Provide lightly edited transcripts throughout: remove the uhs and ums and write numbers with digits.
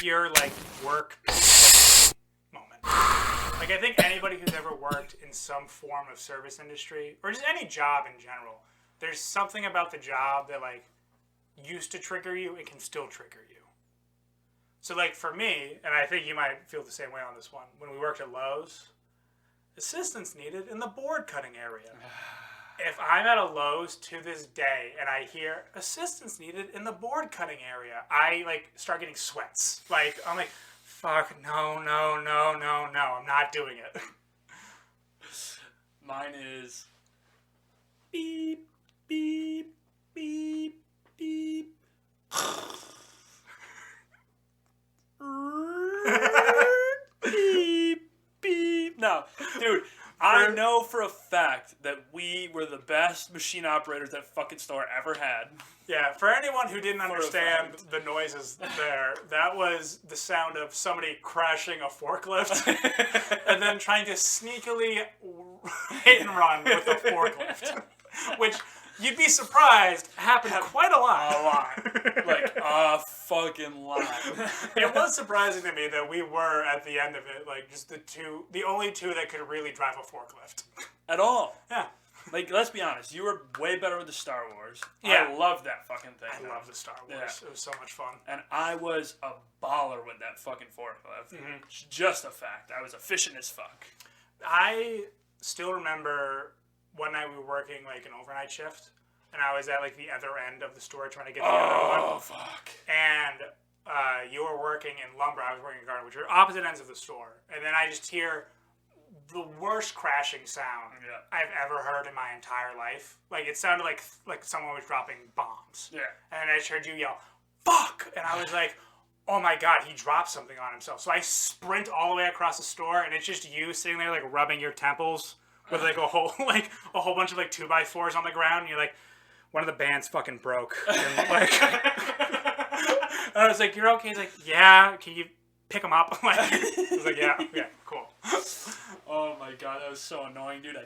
pure, like, work moment. Like, I think anybody who's ever worked in some form of service industry, or just any job in general, there's something about the job that, like, used to trigger you and can still trigger you. So, like, for me, and I think you might feel the same way on this one, when we worked at Lowe's, assistance needed in the board cutting area. If I'm at a Lowe's to this day and I hear assistance needed in the board cutting area, I, like, start getting sweats. Like, I'm like, fuck, no, I'm not doing it. Mine is beep, beep, beep, beep. Beep, beep. No, dude, I know for a fact that we were the best machine operators that fucking store ever had. Yeah, for anyone who didn't understand the noises there, that was the sound of somebody crashing a forklift and then trying to sneakily hit and run with a forklift, which you'd be surprised happened quite a lot. A lot. Like, a fucking lot. It was surprising to me that we were, at the end of it, like, just the only two that could really drive a forklift. At all. Yeah. Like, let's be honest, you were way better with the Star Wars. Yeah. I loved that fucking thing. I love the Star Wars. Yeah. It was so much fun. And I was a baller with that fucking forklift. Mm-hmm. Just a fact. I was efficient as fuck. I still remember one night we were working, like, an overnight shift, and I was at, like, the other end of the store trying to get the other one. Oh, fuck. And you were working in lumber, I was working in garden, which are opposite ends of the store. And then I just hear the worst crashing sound I've ever heard in my entire life. Like, it sounded like someone was dropping bombs. Yeah. And I just heard you yell, fuck! And I was like, oh my god, he dropped something on himself. So I sprint all the way across the store, and it's just you sitting there, like, rubbing your temples with, like, a whole bunch of, like, 2x4s on the ground, and you're like, one of the bands fucking broke. And, like, and I was like, you're okay? He's like, yeah, can you pick them up? Like, I was like, yeah, cool. Oh my god, that was so annoying, dude. I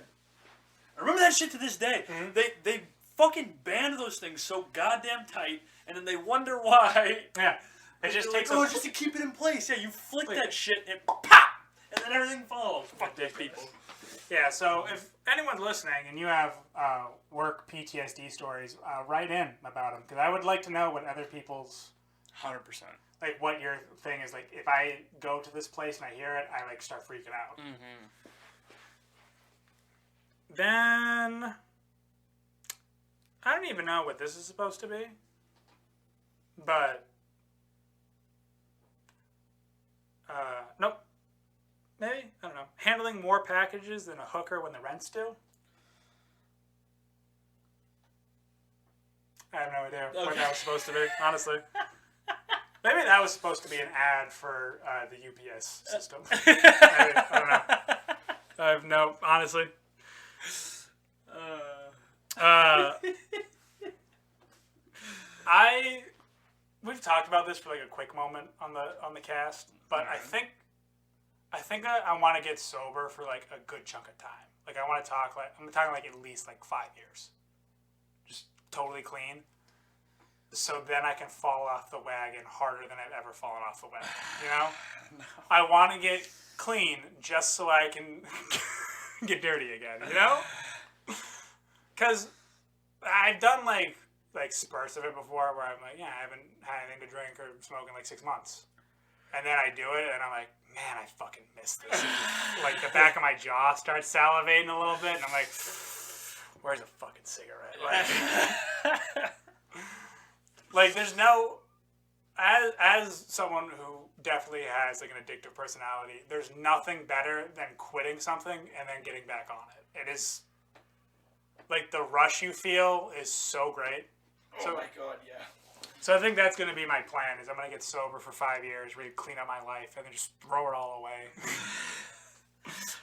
remember that shit to this day. Mm-hmm. They fucking band those things so goddamn tight, and then they wonder why. Yeah. It just takes just to keep it in place. Yeah, you flick that shit and pop! And then everything falls. Fuck those people. Yeah, so if anyone's listening and you have work PTSD stories, write in about them. Because I would like to know what other people's... 100%. Like, what your thing is. Like, if I go to this place and I hear it, I, like, start freaking out. Mm-hmm. Then... I don't even know what this is supposed to be. But... nope. Maybe? I don't know. Handling more packages than a hooker when the rent's due? I have no idea what that was supposed to be, honestly. Maybe that was supposed to be an ad for the UPS system. Maybe, I don't know. I have no, honestly. We've talked about this for like a quick moment on the cast, but I think I want to get sober for like a good chunk of time. Like I'm talking like at least like 5 years, just totally clean. So then I can fall off the wagon harder than I've ever fallen off the wagon. You know, no. I want to get clean just so I can get dirty again. You know, because I've done like spurts of it before where I'm like, yeah, I haven't had anything to drink or smoke in like 6 months. And then I do it and I'm like, man, I fucking miss this. Like the back of my jaw starts salivating a little bit and I'm like, where's a fucking cigarette? Like there's no, as someone who definitely has like an addictive personality, there's nothing better than quitting something and then getting back on it. It is, like the rush you feel is so great. Oh my god, yeah. So I think that's going to be my plan, is I'm going to get sober for 5 years, really clean up my life, and then just throw it all away.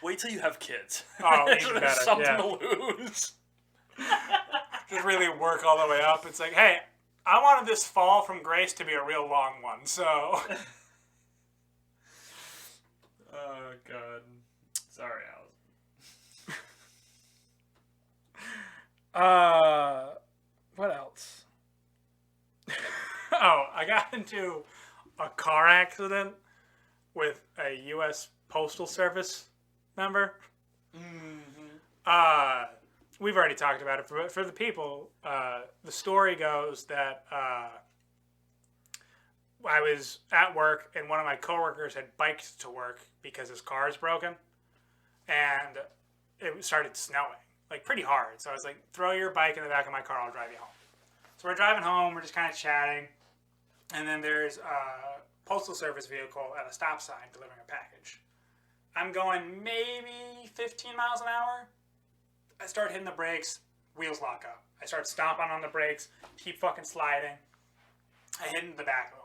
Wait till you have kids. Oh, even better. Something to lose. Just really work all the way up. It's like, hey, I wanted this fall from grace to be a real long one, so... Oh, God. Sorry, Alice. What else? Oh, I got into a car accident with a U.S. Postal Service member. Mm-hmm. We've already talked about it. For the people, the story goes that I was at work and one of my coworkers had biked to work because his car is broken, and it started snowing, like pretty hard. So I was like, throw your bike in the back of my car, I'll drive you home. So we're driving home, we're just kind of chatting, and then there's a postal service vehicle at a stop sign delivering a package. I'm going maybe 15 miles an hour. I start hitting the brakes, wheels lock up. I start stomping on the brakes, keep fucking sliding. I hit into the back of him.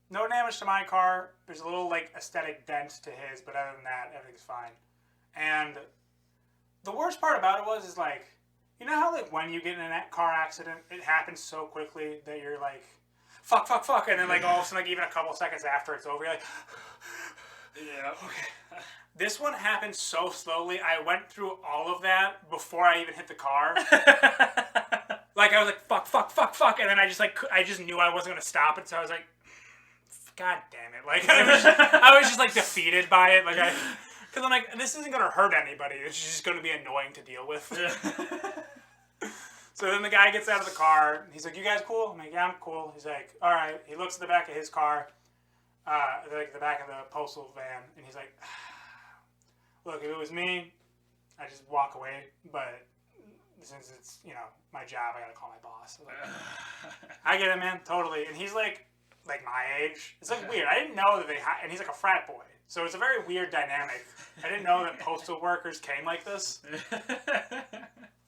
No damage to my car. There's a little like aesthetic dent to his, but other than that, everything's fine. And the worst part about it is like, you know how like when you get in a car accident, it happens so quickly that you're like, fuck, and then like all of a sudden, like even a couple seconds after it's over, you're like, yeah, okay. This one happened so slowly. I went through all of that before I even hit the car. Like I was like, fuck, and then I just knew I wasn't gonna stop it, so I was like, God damn it! Like I was just like defeated by it, like because I'm like, this isn't gonna hurt anybody. It's just gonna be annoying to deal with. Yeah. So then the guy gets out of the car. He's like, "You guys cool?" I'm like, "Yeah, I'm cool." He's like, "All right." He looks at the back of his car, like the back of the postal van, and he's like, "Look, if it was me, I'd just walk away. But since it's my job, I gotta call my boss." Like, I get it, man, totally. And he's like my age. It's like weird. I didn't know that and he's like a frat boy. So it's a very weird dynamic. I didn't know that postal workers came like this. Where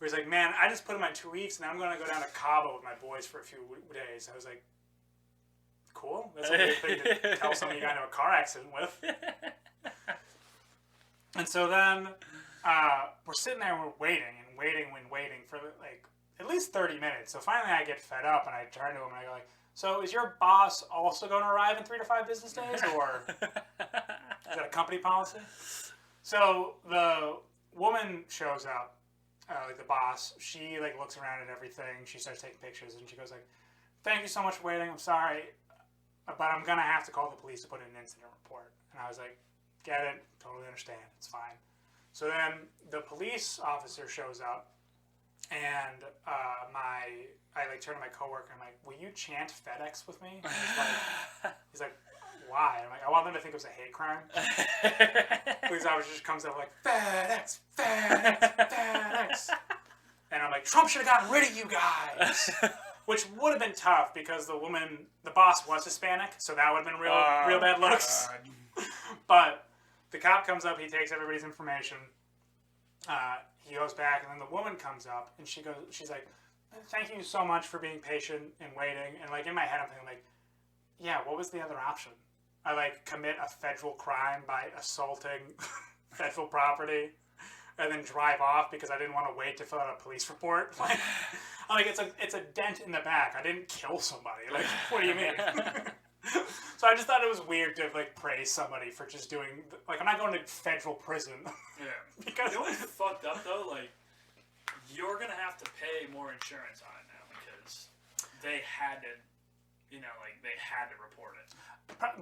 he's like, man, I just put in my 2 weeks and I'm going to go down to Cabo with my boys for a few days. I was like, cool. That's a weird thing to tell someone you got into a car accident with. And so then we're sitting there and we're waiting for like at least 30 minutes. So finally I get fed up and I turn to him and I go like, so is your boss also going to arrive in 3 to 5 business days, or is that a company policy? So the woman shows up, like the boss. She like looks around at everything. She starts taking pictures and she goes like, "Thank you so much for waiting. I'm sorry, but I'm gonna have to call the police to put in an incident report." And I was like, "Get it? Totally understand. It's fine." So then the police officer shows up, and I like turn to my coworker. I'm like, "Will you chant FedEx with me?" And he's like, "Why?" I'm like, "I want them to think it was a hate crime." Police officer just comes up like, "FedEx, and I'm like, "Trump should have gotten rid of you guys," which would have been tough because the boss was Hispanic, so that would have been real bad looks. But the cop comes up, he takes everybody's information. He goes back, and then the woman comes up, and she's like, "Thank you so much for being patient and waiting." And like in my head, I'm thinking like, yeah, what was the other option? I like commit a federal crime by assaulting federal property, and then drive off because I didn't want to wait to fill out a police report. Like, I'm like, it's a dent in the back. I didn't kill somebody. Like, what do you mean? So I just thought it was weird to like praise somebody for just doing like, I'm not going to federal prison. Yeah. Because you know what's fucked up though? Like, you're gonna have to pay more insurance on it now because they had to, they had to report it.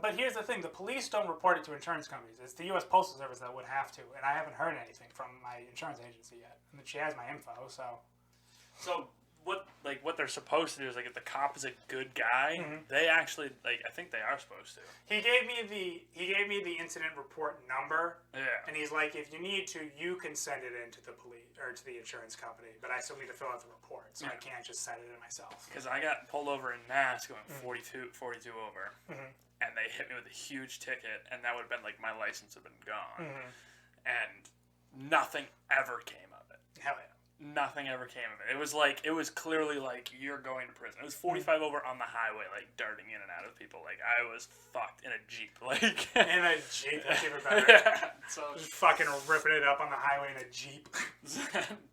But here's the thing: the police don't report it to insurance companies. It's the U.S. Postal Service that would have to, and I haven't heard anything from my insurance agency yet. And she has my info, so. So what they're supposed to do is like if the cop is a good guy, they actually I think they are supposed to. He gave me the incident report number. Yeah. And he's like, if you need to, you can send it in to the police or to the insurance company, but I still need to fill out the report, so I can't just send it in myself. Because I got pulled over in Mass going 42 over, and they hit me with a huge ticket, and that would have been like my license would have been gone, and nothing ever came of it. Hell yeah. Nothing ever came of it. It was clearly like, you're going to prison. It was 45 over on the highway, like darting in and out of people. Like I was fucked in a Jeep. Like in a Jeep, that's even better. Yeah. So just fucking ripping it up on the highway in a Jeep.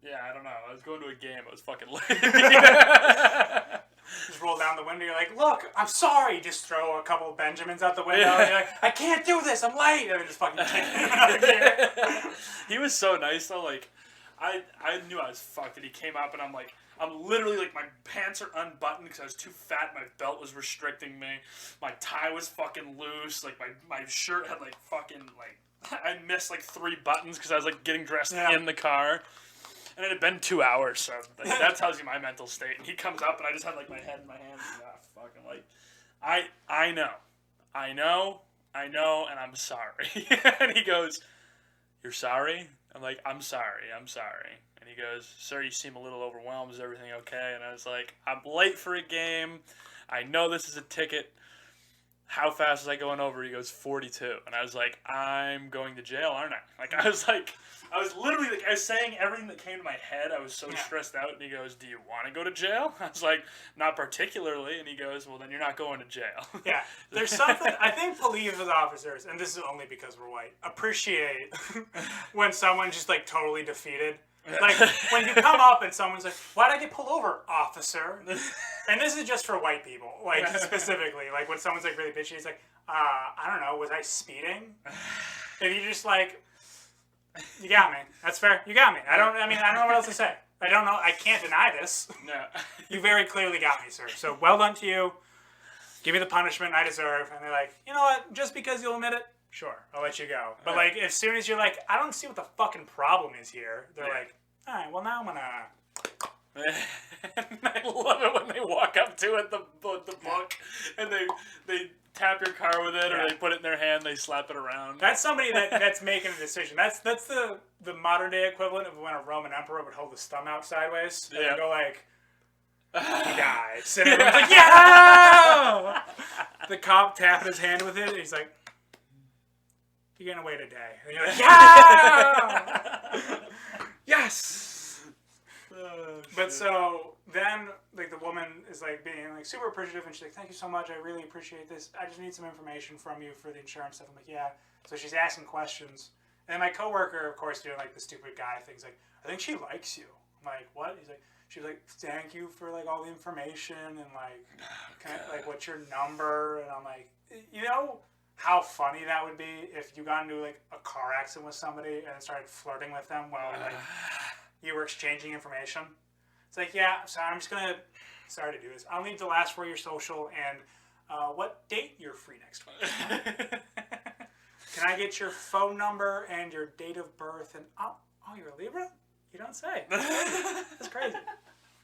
Yeah, I don't know. I was going to a game. I was fucking late. Just roll down the window. You're like, "Look, I'm sorry." Just throw a couple of Benjamins out the window. And you're like, "I can't do this. I'm late." And then just fucking kick him out of gear. He was so nice though. Like I knew I was fucked, and he came up, and I'm like, I'm literally like, my pants are unbuttoned because I was too fat. My belt was restricting me. My tie was fucking loose. Like, my shirt had like fucking like, I missed like 3 buttons because I was like getting dressed in the car. And it had been 2 hours, so like, that tells you my mental state. And he comes up, and I just had like my head in my hands. And, fucking like, I know, and I'm sorry. And he goes, "You're sorry?" I'm like, I'm sorry. And he goes, "Sir, you seem a little overwhelmed. Is everything okay?" And I was like, "I'm late for a game. I know this is a ticket. How fast is I going over?" He goes, 42. And I was like, I'm going to jail, aren't I? Like, I was literally, like, I was saying everything that came to my head. I was so stressed out. And he goes, "Do you want to go to jail?" I was like, "Not particularly." And he goes, "Well, then you're not going to jail." Yeah. There's something, I think police officers, and this is only because we're white, appreciate when someone's just, like, totally defeated. Like, when you come up and someone's like, "Why'd I get pulled over, officer?" And this is just for white people, like, specifically. Like, when someone's, like, really bitchy, he's like, I don't know, was I speeding? And you're just like, you got me. That's fair. You got me. I don't know what else to say. I don't know. I can't deny this. No. You very clearly got me, sir. So, well done to you. Give me the punishment I deserve. And they're like, "You know what? Just because you'll admit it, sure, I'll let you go." But, like, as soon as you're like, "I don't see what the fucking problem is here," they're like, "All right, well, now I'm gonna..." I love it when they walk up to it, the book, and they tap your car with it, or they put it in their hand, they slap it around. That's somebody that's making a decision. That's the modern day equivalent of when a Roman emperor would hold his thumb out sideways and go like, "He died." And everyone's like, "Yeah!" The cop tapping his hand with it, and he's like, "You're gonna wait a day." And you're like, "Yeah!" Yes! But so then, like, the woman is like being like super appreciative, and she's like, "Thank you so much. I really appreciate this. I just need some information from you for the insurance stuff." I'm like, "Yeah." So she's asking questions, and my coworker, of course, doing like the stupid guy things, like, "I think she likes you." I'm like, "What?" He's like, "She's like, thank you for like all the information and like, like, what's your number?" And I'm like, you know how funny that would be if you got into like a car accident with somebody and started flirting with them while like you were exchanging information. It's like, "Yeah, so I'm just gonna, sorry to do this. I'll need the last 4 of your social and what date you're free next week. Can I get your phone number and your date of birth?" And oh, you're a Libra? You don't say. That's crazy.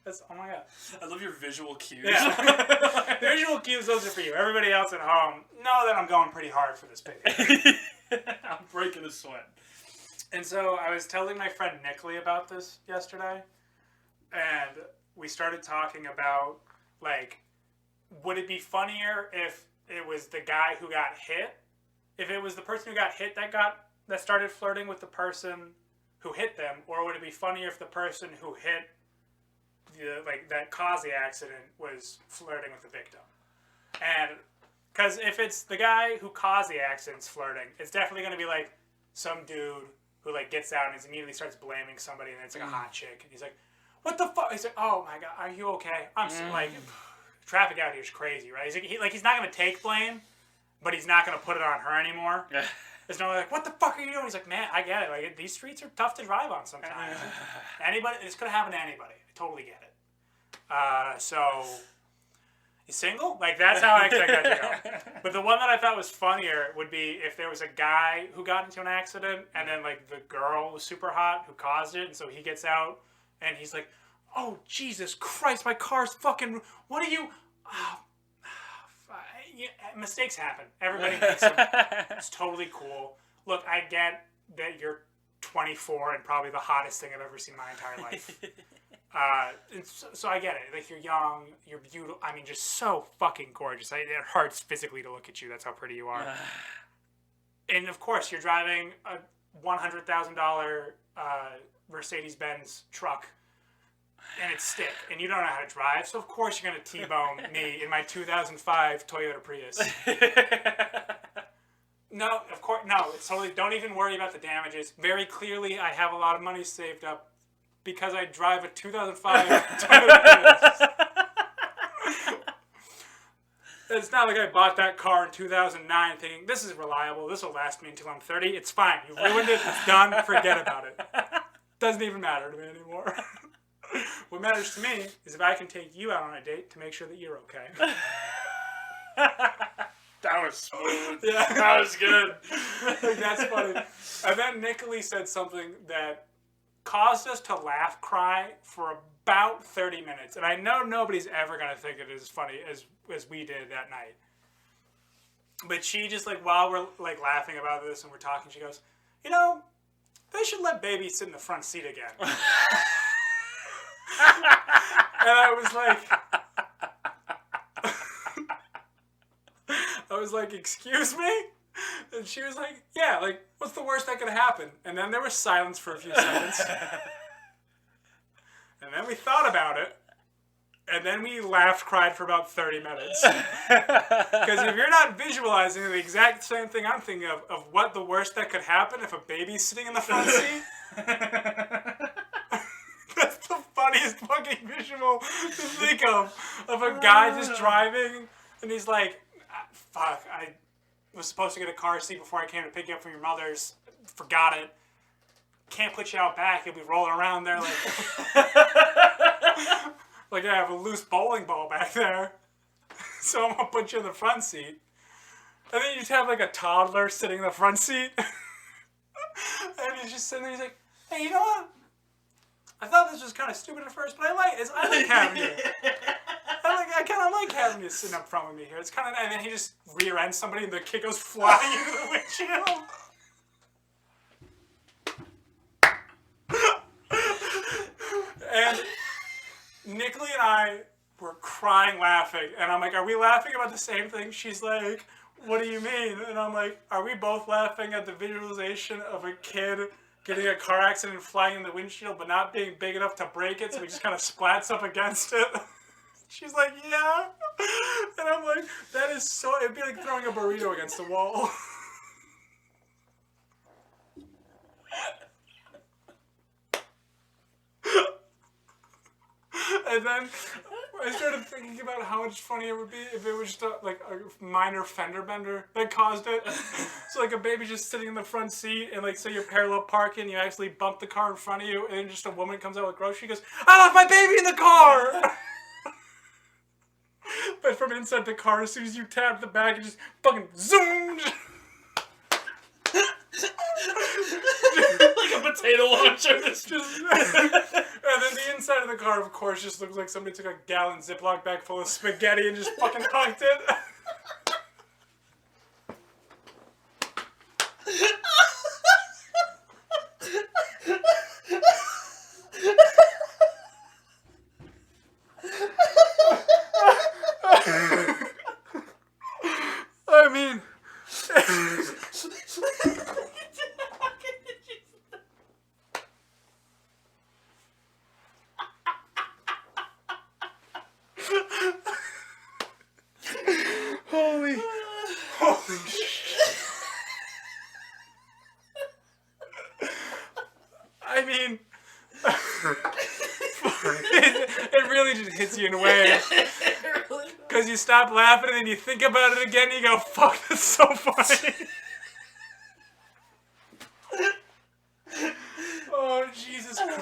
That's, oh my god. I love your visual cues. Yeah. Visual cues, those are for you. Everybody else at home, know that I'm going pretty hard for this baby. I'm breaking a sweat. And so I was telling my friend Nickley about this yesterday, and we started talking about, like, would it be funnier if it was the guy who got hit? If it was the person who got hit that started flirting with the person who hit them, or would it be funnier if the person who hit that caused the accident was flirting with the victim? And because if it's the guy who caused the accident's flirting, it's definitely going to be like some dude who like gets out and immediately starts blaming somebody, and it's like a hot chick, and he's like, "What the fuck?" He's like, "Oh my god, are you okay?" I'm so, like, traffic out here is crazy, right? He's not going to take blame, but he's not going to put it on her anymore. There's no like, "What the fuck are you doing?" He's like, "Man, I get it. Like, these streets are tough to drive on sometimes. Anybody, it's going to happen to anybody. I totally get it." So, you single? Like, that's how I expect that to go. But the one that I thought was funnier would be if there was a guy who got into an accident, and then, like, the girl was super hot who caused it, and so he gets out, and he's like, "Oh, Jesus Christ, my car's fucking, what are you..." Yeah, mistakes happen. Everybody makes them. It's totally cool. Look, I get that you're 24 and probably the hottest thing I've ever seen in my entire life. So I get it. Like, you're young, you're beautiful. I mean, just so fucking gorgeous. It hurts physically to look at you. That's how pretty you are. And of course, you're driving a $100,000 Mercedes-Benz truck, and it's stick, and you don't know how to drive, so of course you're going to T-bone me in my 2005 Toyota Prius. No, of course, no, it's totally, don't even worry about the damages. Very clearly, I have a lot of money saved up because I drive a 2005 Toyota Prius. It's not like I bought that car in 2009 thinking, "This is reliable, this will last me until I'm 30. It's fine, you ruined it, it's done, forget about it. Doesn't even matter to me anymore." What matters to me is if I can take you out on a date to make sure that you're okay. That was smooth. Yeah. That was good. Like, that's funny. And then Nicolai said something that caused us to laugh, cry for about 30 minutes. And I know nobody's ever going to think it as funny as we did that night. But she just, like, while we're, like, laughing about this and we're talking, she goes, you know, they should let baby sit in the front seat again. And I was like, excuse me? And she was like, yeah, like, what's the worst that could happen? And then there was silence for a few seconds. And then we thought about it. And then we laughed, cried for about 30 minutes. Because if you're not visualizing the exact same thing I'm thinking of what the worst that could happen if a baby's sitting in the front seat, that's the funniest fucking visual to think of a guy just driving, and he's like, fuck, I was supposed to get a car seat before I came to pick you up from your mother's, forgot it. Can't put you out back, you'll be rolling around there like... Like I have a loose bowling ball back there, so I'm gonna put you in the front seat. And then you just have like a toddler sitting in the front seat, and he's just sitting there. He's like, "Hey, you know what? I thought this was kind of stupid at first, but I like having you. I kind of like having you sitting up front with me here. It's kind of." And then he just rear ends somebody, and the kid goes flying into the windshield. And Nicolai and I were crying laughing, and I'm like, are we laughing about the same thing? She's like, what do you mean? And I'm like, are we both laughing at the visualization of a kid getting a car accident and flying in the windshield but not being big enough to break it, so he just kind of splats up against it? She's like, yeah. And I'm like, that is so, it'd be like throwing a burrito against the wall. And then I started thinking about how much funnier it would be if it was just a minor fender bender that caused it. So like a baby just sitting in the front seat, and like say you're parallel parking, you actually bump the car in front of you, and then just a woman comes out with groceries, she goes, I left my baby in the car! But from inside the car, as soon as you tap the back, it just fucking zoomed! Like a potato launcher. And then the inside of the car, of course, just looks like somebody took a gallon Ziploc bag full of spaghetti and just fucking hucked it. I mean... Holy shit. I mean, it really just hits you in a way. Because you stop laughing and then you think about it again and you go, fuck, that's so funny. Oh, Jesus Christ.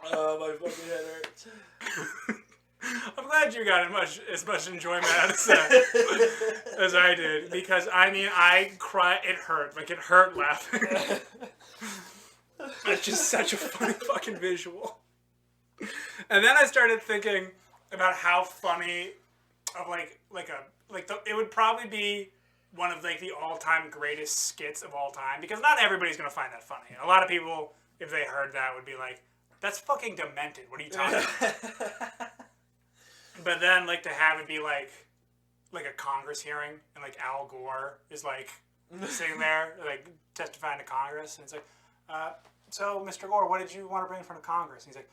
Oh, my fucking head hurts. I'm glad you got as much enjoyment out of that as I did, because I mean, I cried. It hurt. Like, it hurt laughing. It's just such a funny fucking visual. And then I started thinking about how funny of it would probably be one of like the all-time greatest skits of all time, because not everybody's gonna find that funny. A lot of people, if they heard that, would be like, that's fucking demented. What are you talking about? But then, like, to have it be like a Congress hearing, and like Al Gore is like sitting there, like testifying to Congress, and it's like, so Mr. Gore, what did you want to bring in front of Congress? And he's like,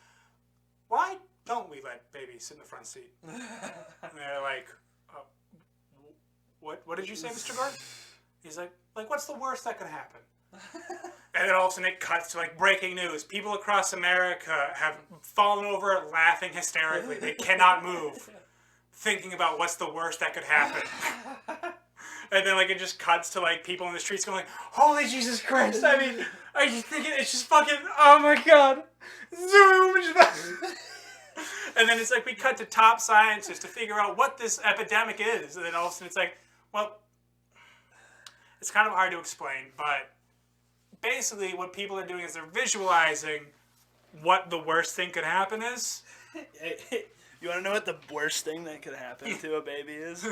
why don't we let babies sit in the front seat? And they're like, what did you say, Mr. Gore? He's like, what's the worst that could happen? And then all of a sudden it cuts to like breaking news. People across America have fallen over laughing hysterically. They cannot move, thinking about what's the worst that could happen. And then, like, it just cuts to, like, people in the streets going, like, holy Jesus Christ. I mean, I just think it's just fucking, oh my God. Zoom. And then it's like, we cut to top scientists to figure out what this epidemic is. And then all of a sudden it's like, well, it's kind of hard to explain, but basically what people are doing is they're visualizing what the worst thing could happen is. You want to know what the worst thing that could happen to a baby is?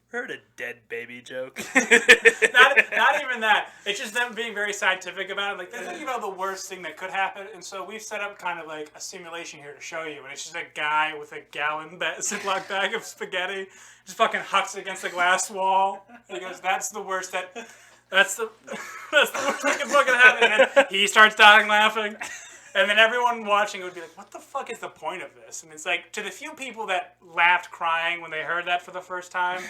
Heard a dead baby joke. not even that. It's just them being very scientific about it. Like, they're thinking about the worst thing that could happen. And so we've set up kind of like a simulation here to show you. And it's just a guy with a gallon Ziploc bag of spaghetti just fucking hucks against the glass wall. And he goes, that's the worst that's the worst that could fucking happen. And then he starts dying laughing. And then everyone watching would be like, what the fuck is the point of this? And it's like, to the few people that laughed crying when they heard that for the first time,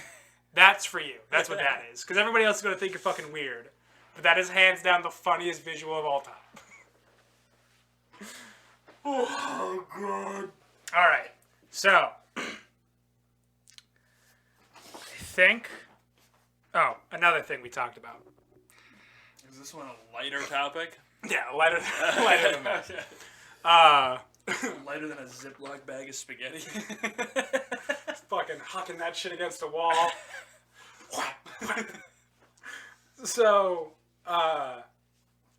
that's for you. That's what that is. Because everybody else is going to think you're fucking weird. But that is hands down the funniest visual of all time. Oh, God. All right. So, I think... Oh, another thing we talked about. Is this one a lighter topic? Yeah, lighter than that. Lighter than a Ziploc bag of spaghetti. Fucking hucking that shit against the wall. So,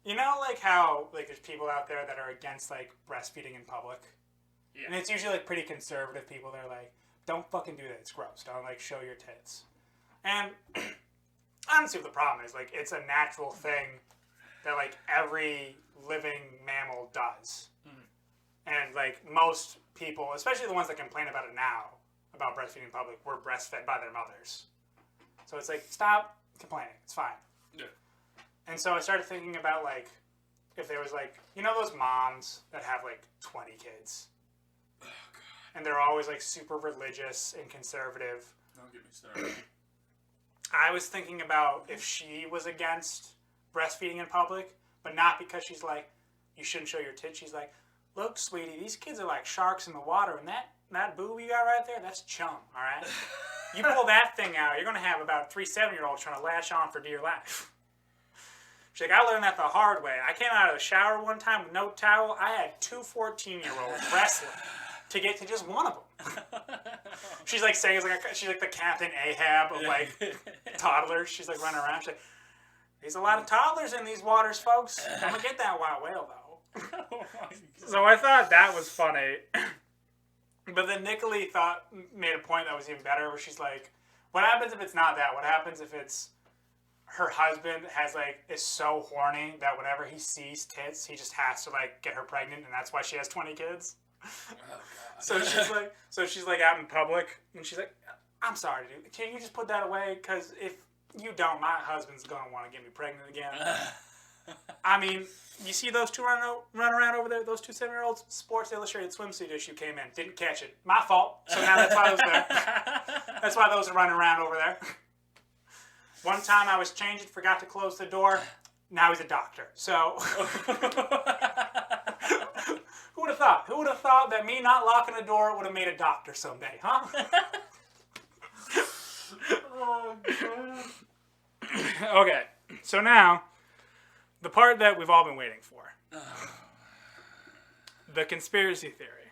you know, like how like there's people out there that are against like breastfeeding in public, and it's usually like pretty conservative people. They're like, don't fucking do that. It's gross. Don't like show your tits. And I don't see what the problem is. Like, it's a natural thing that like every living mammal does. And, like, most people, especially the ones that complain about it now, about breastfeeding in public, were breastfed by their mothers. So it's like, stop complaining. It's fine. Yeah. And so I started thinking about, like, if there was, like, you know those moms that have, like, 20 kids? Oh, God. And they're always, like, super religious and conservative. Don't get me started. I was thinking about if she was against breastfeeding in public, but not because she's like, you shouldn't show your tits. She's like, look, sweetie, these kids are like sharks in the water, and that boob you got right there, that's chum, all right? You pull that thing out, you're going to have about 3 7-year-olds trying to latch on for dear life. She's like, I learned that the hard way. I came out of the shower one time with no towel. I had 2 14-year-olds wrestling to get to just one of them. She's like saying, she's like the Captain Ahab of like toddlers. She's like running around. She's like, there's a lot of toddlers in these waters, folks. I'm going to get that white whale, though. So I thought that was funny. But then Nicolette made a point that was even better, where she's like, what happens if it's not that? What happens if it's her husband is so horny that whenever he sees tits, he just has to like get her pregnant, and that's why she has 20 kids? Oh, God. So she's like out in public, and she's like, I'm sorry, dude. Can you just put that away? Because if you don't, my husband's going to want to get me pregnant again. I mean, you see those two run around over there, those 2 7-year-olds? Sports Illustrated swimsuit issue came in. Didn't catch it. My fault. So now that's why those are there. That's why those are running around over there. One time I was changing, forgot to close the door. Now he's a doctor. So, who would have thought? Who would have thought that me not locking the door would have made a doctor someday, huh? Oh, God. Okay, so now, the part that we've all been waiting for. The conspiracy theory.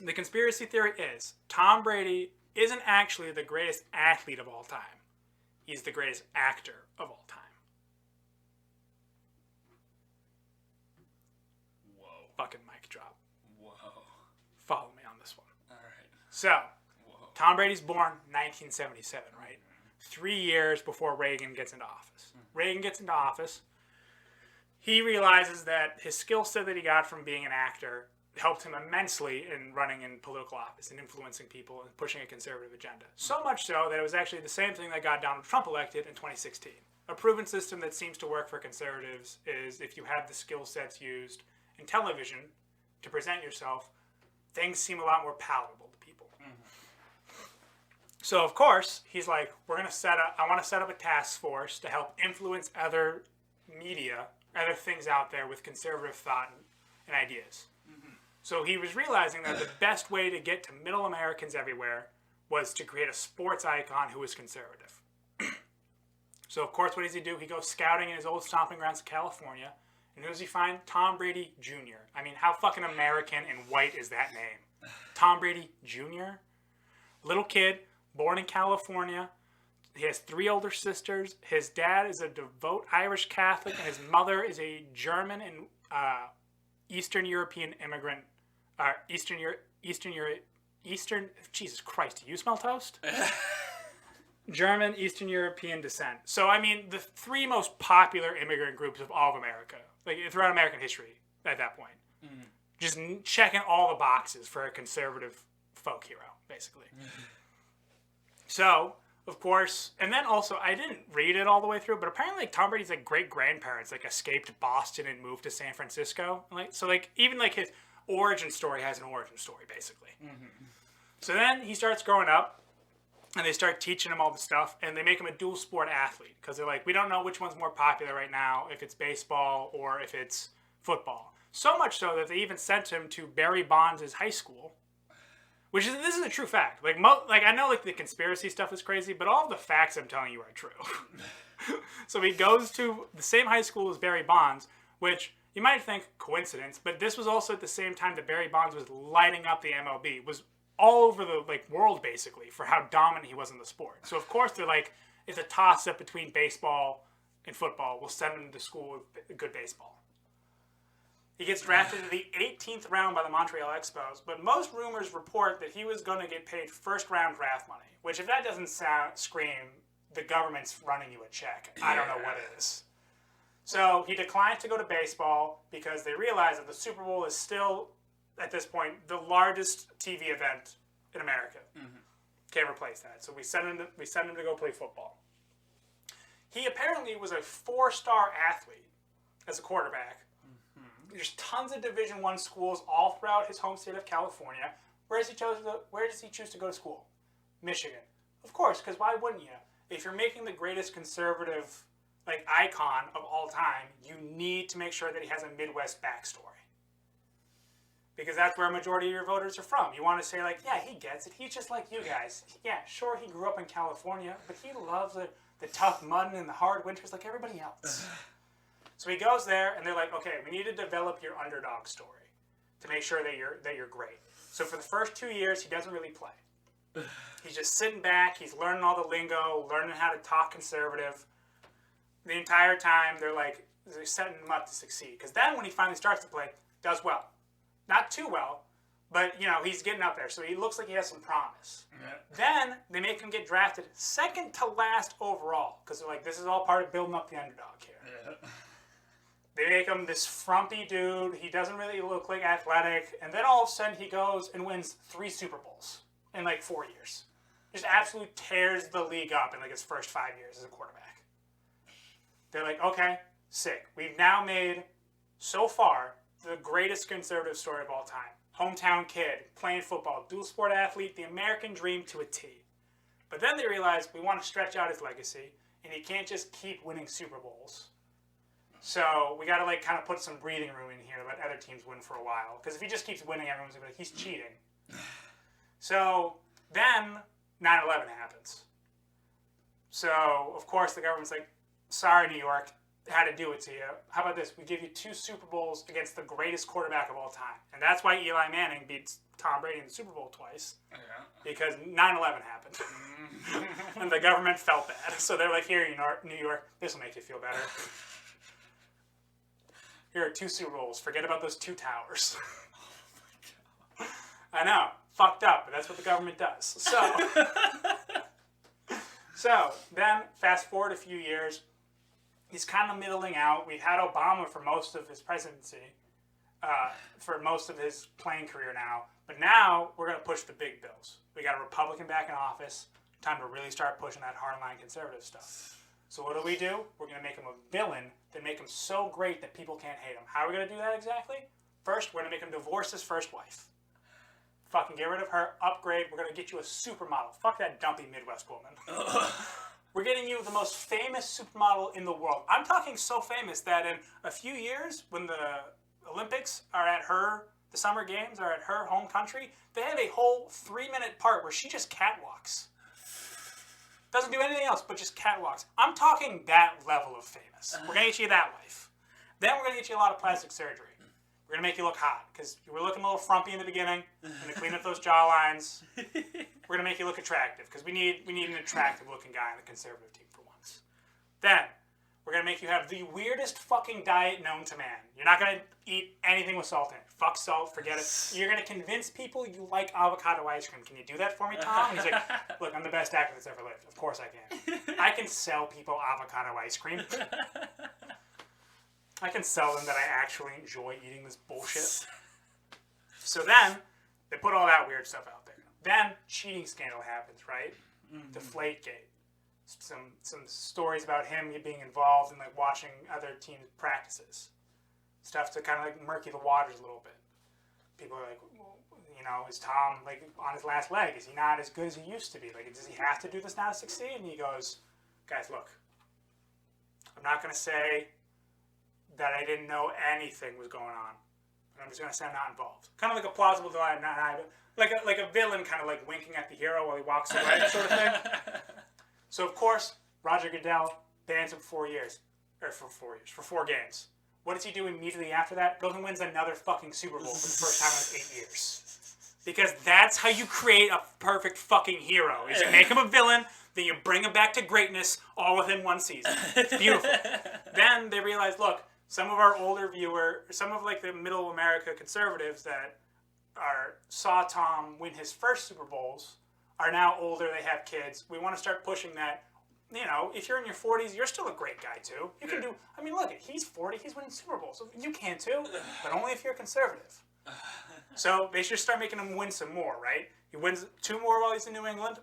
The conspiracy theory is Tom Brady isn't actually the greatest athlete of all time. He's the greatest actor of all time. Whoa. Fucking mic drop. Whoa. Follow me on this one. All right. So, whoa. Tom Brady's born 1977, right? 3 years before Reagan gets into office. Reagan gets into office. He realizes that his skill set that he got from being an actor helped him immensely in running in political office and influencing people and pushing a conservative agenda. So much so that it was actually the same thing that got Donald Trump elected in 2016. A proven system that seems to work for conservatives is if you have the skill sets used in television to present yourself, things seem a lot more palatable to people. So, of course, he's like, I want to set up a task force to help influence other media, other things out there with conservative thought and ideas. So he was realizing that the best way to get to middle Americans everywhere was to create a sports icon who was conservative. So, of course, what does he do? He goes scouting in his old stomping grounds in California. And who does he find? Tom Brady Jr. I mean, how fucking American and white is that name? Tom Brady Jr.? Little kid, born in California. He has 3 older sisters. His dad is a devout Irish Catholic, and his mother is a German and Eastern European immigrant. Eastern. Jesus Christ! Do you smell toast? German, Eastern European descent. So, I mean, the 3 most popular immigrant groups of all of America, like throughout American history at that point. Mm-hmm. Just checking all the boxes for a conservative folk hero, basically. Mm-hmm. So, of course, and then also, I didn't read it all the way through, but apparently, like, Tom Brady's, like, great-grandparents, like, escaped Boston and moved to San Francisco. Like, so, like, even, like, his origin story has an origin story, basically. Mm-hmm. So then he starts growing up, and they start teaching him all the stuff, and they make him a dual sport athlete, because they're like, we don't know which one's more popular right now, if it's baseball or if it's football. So much so that they even sent him to Barry Bonds' high school, this is a true fact. Like, I know, like, the conspiracy stuff is crazy, but all of the facts I'm telling you are true. So he goes to the same high school as Barry Bonds, which you might think coincidence, but this was also at the same time that Barry Bonds was lighting up the MLB, was all over the, like, world, basically, for how dominant he was in the sport. So, of course, they're like, it's a toss-up between baseball and football. We'll send him to school with good baseball. He gets drafted in the 18th round by the Montreal Expos, but most rumors report that he was going to get paid first-round draft money, which, if that doesn't scream the government's running you a check, I don't know what is. So he declines to go to baseball because they realize that the Super Bowl is still, at this point, the largest TV event in America. Mm-hmm. Can't replace that. So we send him to go play football. He apparently was a 4-star athlete as a quarterback. Mm-hmm. There's tons of Division I schools all throughout his home state of California. Where does he choose to go to school? Michigan. Of course, because why wouldn't you? If you're making the greatest conservative, like, icon of all time, you need to make sure that he has a Midwest backstory. Because that's where a majority of your voters are from. You want to say, like, yeah, he gets it. He's just like you guys. Yeah, sure, he grew up in California, but he loves the tough mud and the hard winters like everybody else. So he goes there, and they're like, okay, we need to develop your underdog story to make sure that you're great. So for the first 2 years, he doesn't really play. He's just sitting back. He's learning all the lingo, learning how to talk conservative. The entire time, they're setting him up to succeed. Because then when he finally starts to play, does well. Not too well, but, you know, he's getting up there, so he looks like he has some promise. Yeah. Then they make him get drafted second to last overall, because they're like, this is all part of building up the underdog here. Yeah. They make him this frumpy dude. He doesn't really look like athletic, and then all of a sudden he goes and wins 3 Super Bowls in, like, 4 years. Just absolutely tears the league up in, like, his first 5 years as a quarterback. They're like, okay, sick. We've now made, so far, the greatest conservative story of all time. Hometown kid, playing football, dual sport athlete, the American dream to a T. But then they realize we want to stretch out his legacy, and he can't just keep winning Super Bowls. So we got to, like, kind of put some breathing room in here, let other teams win for a while. Because if he just keeps winning, everyone's going to be like, he's cheating. So then 9/11 happens. So, of course, the government's like, sorry, New York, had to do it to you. How about this? We give you 2 Super Bowls against the greatest quarterback of all time. And that's why Eli Manning beats Tom Brady in the Super Bowl twice. Yeah. Because 9/11 happened. And the government felt bad. So they're like, here, New York, this will make you feel better. Here are 2 Super Bowls. Forget about those 2 towers. Oh my God. I know. Fucked up, but that's what the government does. So then, fast forward a few years, he's kind of middling out. We've had Obama for most of his presidency, for most of his playing career now. But now, we're going to push the big bills. We got a Republican back in office. Time to really start pushing that hardline conservative stuff. So what do? We're going to make him a villain, then make him so great that people can't hate him. How are we going to do that exactly? First, we're going to make him divorce his first wife. Fucking get rid of her, upgrade. We're going to get you a supermodel. Fuck that dumpy Midwest woman. We're getting you the most famous supermodel in the world. I'm talking so famous that in a few years, when the Olympics are at her the Summer Games are at her home country, they have a whole 3-minute part where she just catwalks. Doesn't do anything else but just catwalks. I'm talking that level of famous. We're going to get you that life. Then we're going to get you a lot of plastic surgery. We're going to make you look hot because you were looking a little frumpy in the beginning. We're going to clean up those jaw lines. We're going to make you look attractive because we need an attractive looking guy on the conservative team for once. Then we're going to make you have the weirdest fucking diet known to man. You're not going to eat anything with salt in it. Fuck salt, forget it. You're going to convince people you like avocado ice cream. Can you do that for me, Tom? And he's like, look, I'm the best actor that's ever lived. Of course I can. I can sell people avocado ice cream. I can sell them that I actually enjoy eating this bullshit. So then, they put all that weird stuff out there. Then, cheating scandal happens, right? Mm-hmm. Deflategate. Some stories about him being involved in like watching other teams' practices. Stuff to kind of like murky the waters a little bit. People are like, well, you know, is Tom like on his last leg? Is he not as good as he used to be? Like, does he have to do this now to succeed? And he goes, guys, look, I'm not going to say that I didn't know anything was going on. But I'm just going to say I'm not involved. Kind of like a plausible denial, like a villain kind of like winking at the hero while he walks away sort of thing. So, of course, Roger Goodell bans him for 4 games. What does he do immediately after that? Goes and wins another fucking Super Bowl for the first time in like 8 years. Because that's how you create a perfect fucking hero. Is you make him a villain, then you bring him back to greatness all within one season. It's beautiful. Then they realize, look, some of our older some of like the middle America conservatives that saw Tom win his first Super Bowls are now older, they have kids. We want to start pushing that. You know, if you're in your 40s, you're still a great guy too. You can do, I mean, look, he's 40, he's winning Super Bowls. So you can too, but only if you're conservative. So they should start making him win some more, right? He wins 2 more while he's in New England.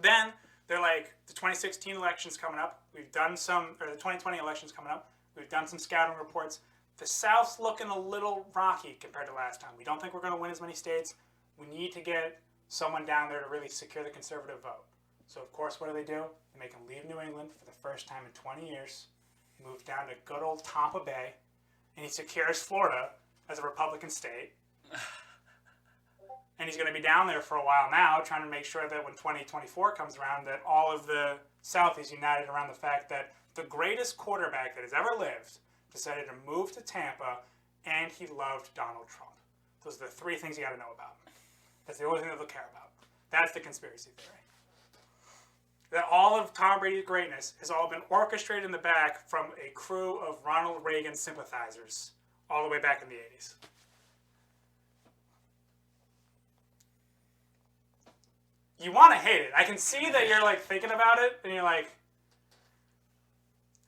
Then they're like, the 2016 election's coming up. The 2020 election's coming up. We've done some scouting reports. The South's looking a little rocky compared to last time. We don't think we're going to win as many states. We need to get someone down there to really secure the conservative vote. So, of course, what do? They make him leave New England for the first time in 20 years, move down to good old Tampa Bay, and he secures Florida as a Republican state. And he's going to be down there for a while now, trying to make sure that when 2024 comes around, that all of the South is united around the fact that the greatest quarterback that has ever lived decided to move to Tampa, and he loved Donald Trump. Those are the 3 things you got to know about. That's the only thing that they'll care about. That's the conspiracy theory. That all of Tom Brady's greatness has all been orchestrated in the back from a crew of Ronald Reagan sympathizers all the way back in the 80s. You want to hate it. I can see that you're like thinking about it and you're like,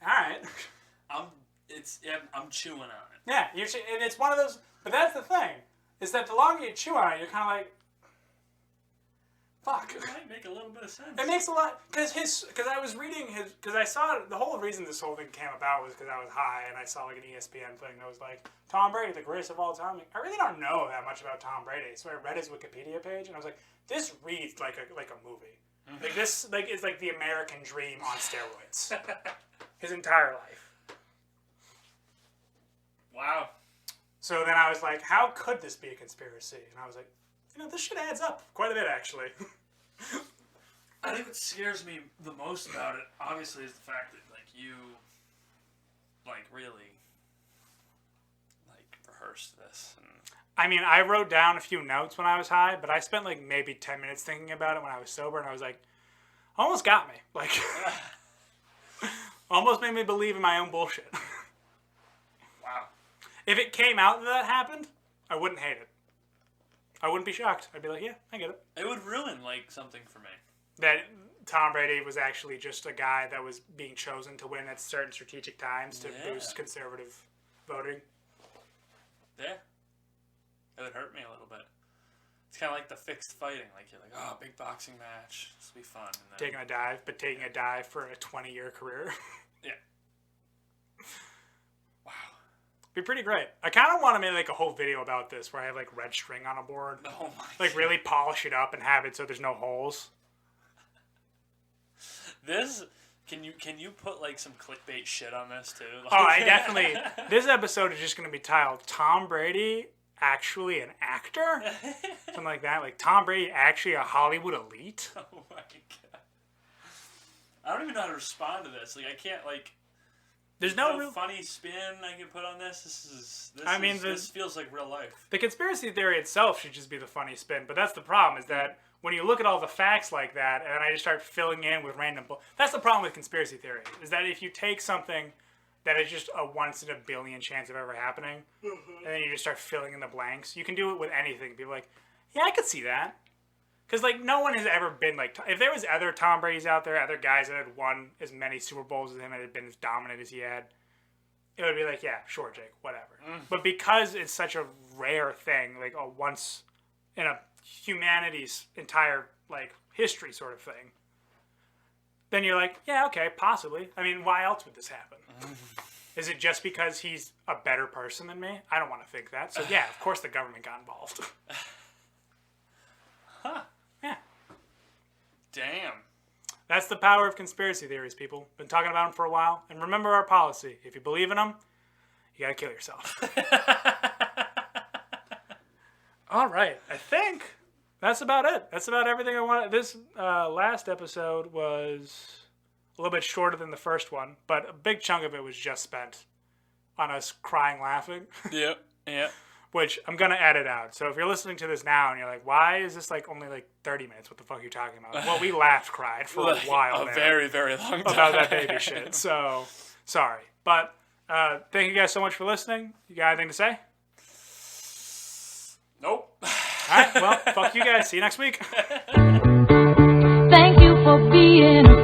all right. I'm chewing on it. Yeah, and it's one of those, but that's the thing, is that the longer you chew on it, you're kind of like, fuck. It might make a little bit of sense. It makes a lot, because I was reading because I saw, the whole reason this whole thing came about was because I was high, and I saw like an ESPN thing that was like, Tom Brady, the greatest of all time. I really don't know that much about Tom Brady, so I read his Wikipedia page, and I was like, this reads like a movie. Mm-hmm. Like this, like it's like the American dream on steroids. His entire life. Wow. So then I was like, how could this be a conspiracy? And I was like, this shit adds up quite a bit, actually. I think what scares me the most about it, obviously, is the fact that, like, you, like, really, like, rehearsed this. And I mean, I wrote down a few notes when I was high, but I spent, like, maybe 10 minutes thinking about it when I was sober, and I was like, almost got me. Like, almost made me believe in my own bullshit. Wow. If it came out that happened, I wouldn't hate it. I wouldn't be shocked. I'd be like, yeah, I get it. It would ruin, like, something for me. That Tom Brady was actually just a guy that was being chosen to win at certain strategic times to boost conservative voting. Yeah. It would hurt me a little bit. It's kind of like the fixed fighting. Like, you're like, oh, big boxing match. This will be fun. And then, taking a dive for a 20-year career. Yeah. Wow. Be pretty great. I kind of want to make like a whole video about this where I have like red string on a board. Oh my Like God. Really polish it up and have it so there's no holes. Can you put like some clickbait shit on this too? Like, Oh, I definitely. This episode is just going to be titled Tom Brady actually an actor? Something like that. Like, Tom Brady actually a Hollywood elite? Oh my god. I don't even know how to respond to this. Like, I can't, like... There's no real... funny spin I can put on this. This feels like real life. The conspiracy theory itself should just be the funny spin, but that's the problem, is that when you look at all the facts like that, and I just start filling in with random... That's the problem with conspiracy theory, is that if you take something that is just a once-in-a-billion chance of ever happening, and then you just start filling in the blanks, you can do it with anything. People are like, yeah, I could see that. Because, like, no one has ever been, like... If there was other Tom Brady's out there, other guys that had won as many Super Bowls as him and had been as dominant as he had, it would be like, yeah, sure, Jake, whatever. But because it's such a rare thing, like a once in a humanity's entire, like, history sort of thing, then you're like, yeah, okay, possibly. I mean, why else would this happen? Is it just because he's a better person than me? I don't want to think that. So, yeah, of course the government got involved. Huh. Yeah. Damn. That's the power of conspiracy theories, people. Been talking about them for a while. And remember our policy. If you believe in them, you gotta kill yourself. All right. I think that's about it. That's about everything I wanted. This last episode was a little bit shorter than the first one, but a big chunk of it was just spent on us crying laughing. Yep. Yep. Which I'm going to edit out. So if you're listening to this now and you're like, why is this like only like 30 minutes? What the fuck are you talking about? Well, we laughed, cried for a while there. Very, very long time. About that baby shit. So, sorry. But thank you guys so much for listening. You got anything to say? Nope. All right. Well, fuck you guys. See you next week. Thank you for being